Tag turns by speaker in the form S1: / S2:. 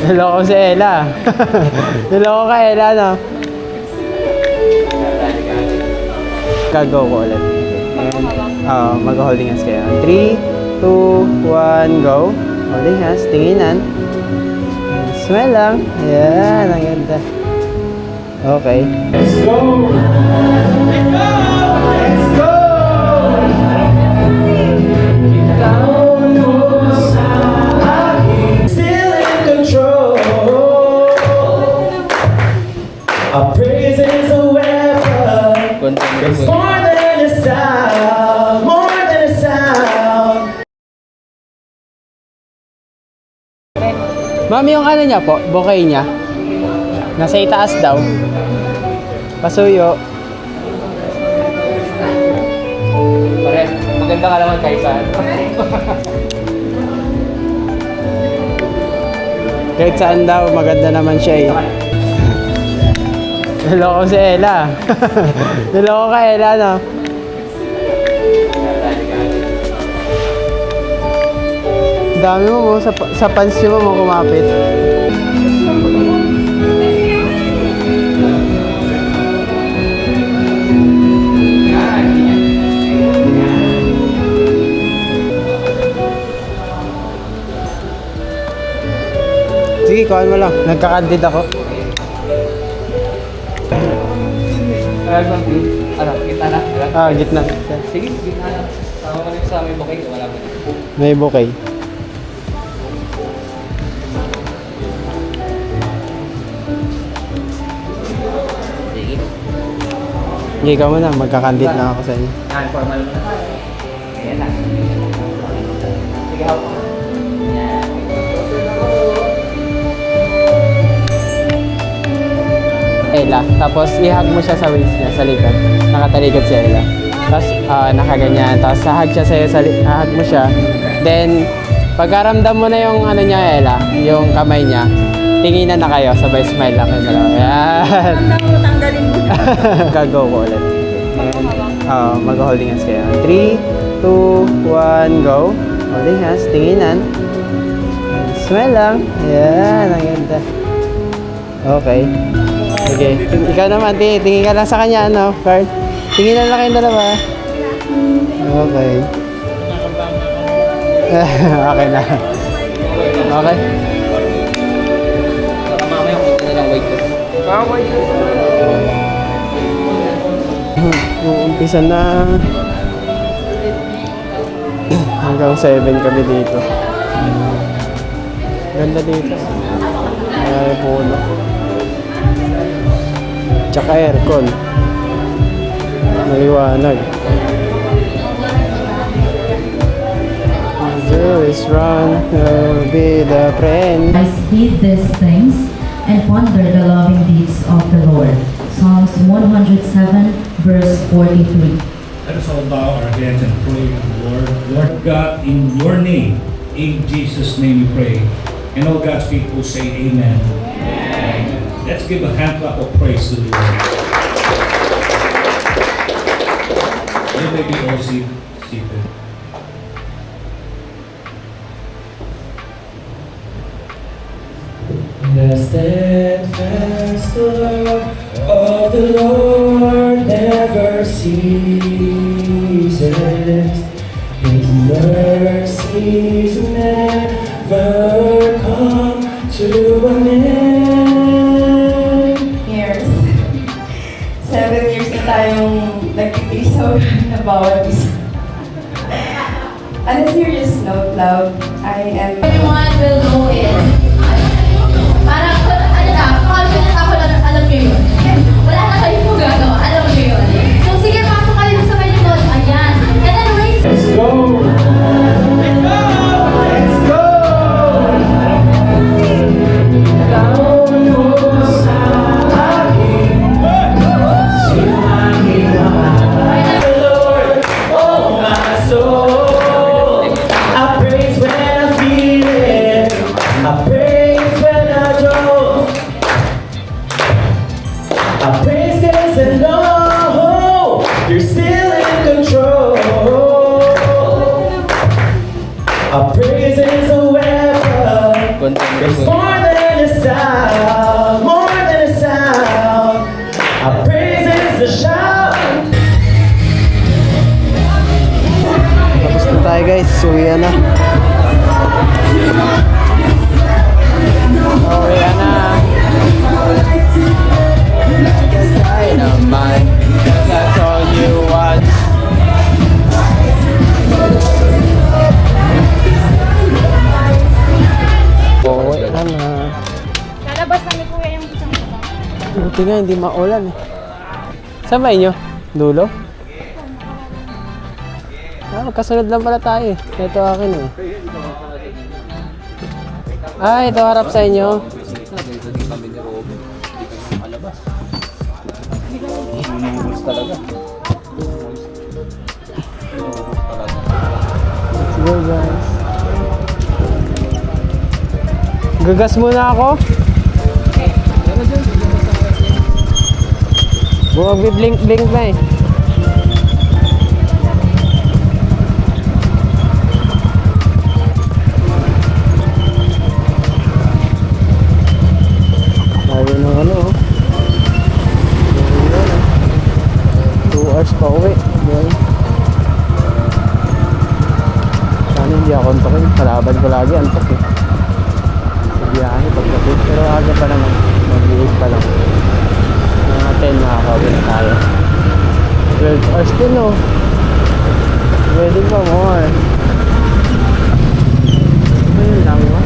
S1: Hello ko si Ella. Hello ko ka Ella, no? Kago ko ulit. Mag-holding hands kayo. 3, 2, 1, go. Holding hands, tinginan. Smile lang. Yan, ang ganda. Okay. Let's go! Let's go! Let's go! Still in control. Our praise is a weapon. It's more than a sound. More than a sound. Mami, yung ano niya po, bouquet niya. Nasa itaas daw. Pasuyo.
S2: Pare, maganda ka naman kahit saan.
S1: Kahit saan daw, maganda naman siya eh. Hello ko si Ella. Hello ko ka Ella, no? Dami mo sa pants mo kumapit. Sige, kuhaan mo lang. Nagkakandid ako.
S2: Ano, gitna na?
S1: Gitna.
S2: Sige, gitna na. Tama ka rin sa amin, okay? Wala mo na.
S1: May bouquet.
S2: Sige.
S1: Sige, ikaw muna. Magkakandid na ako sa inyo.
S2: Formal mo na. Ayan na. Sige, hawak mo. Yan.
S1: Ella. Tapos ihag mo siya sa waist niya, sa likod. Nakatalikod si Ella. Tapos nakaganyan. Tapos hahag siya sa'yo, hahag mo siya. Then, pagkaramdam mo na yung ano niya, Ella, yung kamay niya, tinginan na kayo, sabay smile lang kayo dalawa. Yan.
S3: Tanggalin mo.
S1: Gago ko ulit. Mag-holding hands kayo. 3, 2, 1, go. Holding hands, tinginan. Smile lang. Yan, ang ganda. Okay. Sige. Ikaw naman, tingin ka lang sa kanya, ano, Carl? Tingin lang kayong dalawa. Okay. Okay na. Okay.
S2: Baka mamaya kung ito na lang wait ko.
S1: Uumpisa na. Hanggang 7 kami dito. Ganda dito. May puno. Tsaka aircon. Maliwanag. Is run, be the friend.
S4: I heed these things and ponder the loving deeds of the Lord. Psalms 107, verse 43.
S5: Let us all bow our heads and pray to the Lord. Lord God, in your name, in Jesus' name we pray. And all God's people say amen. Amen. Let's give a hand clap of praise to the Lord. You may be all seated.
S1: The steadfast love of the Lord never ceases. His mercies never come to an end.
S3: Years. 7 years na tayong nagtitisaw na bawat isa. On a serious note, love, I am...
S6: Everyone will know it. Parang, ano na, confident ako na alam nyo yun. Wala na kayong magagawa, alam nyo yun. So sige, pasok kayo sa may note. Ayan. And then raise.
S1: Let's go! Let's go! Let's go! Down mo sa akin, sinangin ang Lord, oh my soul. I praise when I feel it, I praise when I don't. I praise 'cause I know you're still in control. Our praise is a weapon. It's more than a Uwian na. Uwian na. Dynamite. That's all you want. Uwian na.
S7: Lalabas na ni Kuya yung isang ito.
S1: Buti nga, hindi maulan eh. Saan ba inyo? Dulo? Ah, magkasunod lang pala tayo eh. Ito akin eh. Ah, ito harap sa inyo. Let's go guys. Gagas muna ako. Bumagbi-blink-blink na eh. Sabi ng ano oh. 2 hours pa uwi. Boy. Sana hindi ako antokin. Kalaban ko lagi antok eh. Sa biyahe pagkatid. Pero aga pa naman. Mag-iit pa lang. Mga 10 makakawin na tayo. 12 hours din oh. Pwede pa more. Ayun lang ba?